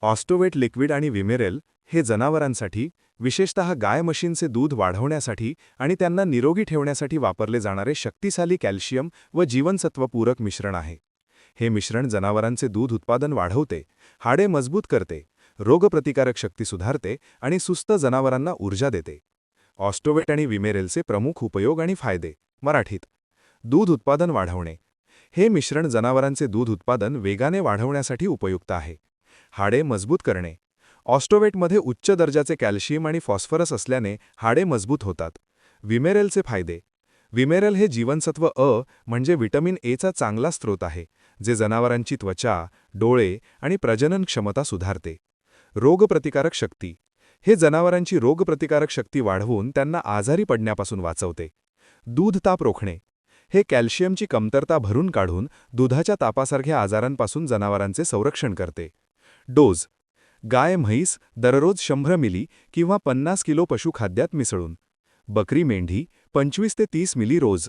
ऑस्टोवेट liquid आणि विमेरेल हे जनावरांसाठी, विशेषतः गाय म्हशींचे दूध वाढवण्यासाठी आणि त्यांना निरोगी ठेवण्यासाठी वापरले जाणारे शक्तिशाली कॅल्शियम व जीवनसत्वपूरक मिश्रण आहे. हे मिश्रण जनावरांचे दूध उत्पादन वाढवते, हाडे मजबूत करते, रोगप्रतिकारक शक्ती सुधारते आणि सुस्त जनावरांना ऊर्जा देते. ऑस्टोवेट आणि विमेरेलचे प्रमुख उपयोग आणि फायदे. मराठीत. दूध उत्पादन वाढवणे. हे मिश्रण जनावरांचे दूध उत्पादन वेगाने वाढवण्यासाठी उपयुक्त आहे. हाडे मजबूत करणे. ऑस्टोवेटमध्ये उच्च दर्जाचे कॅल्शियम आणि फॉस्फरस असल्याने हाडे मजबूत होतात. विमेरेलचे फायदे. विमेरेल हे जीवनसत्व अ म्हणजे व्हिटॅमिन एचा चांगला स्रोत आहे, जे जनावरांची त्वचा, डोळे आणि प्रजनन क्षमता सुधारते. रोगप्रतिकारक शक्ती. हे जनावरांची रोगप्रतिकारक शक्ती वाढवून त्यांना आजारी पडण्यापासून वाचवते. दूध ताप रोखणे. हे कॅल्शियमची कमतरता भरून काढून दुधाच्या तापासारख्या आजारांपासून जनावरांचे संरक्षण करते. डोस. गाय म्हैस दररोज 100 मिली किंवा 50 किलो पशुखाद्यात मिसळून. बकरी मेंढी 25 ते 30 मिली रोज.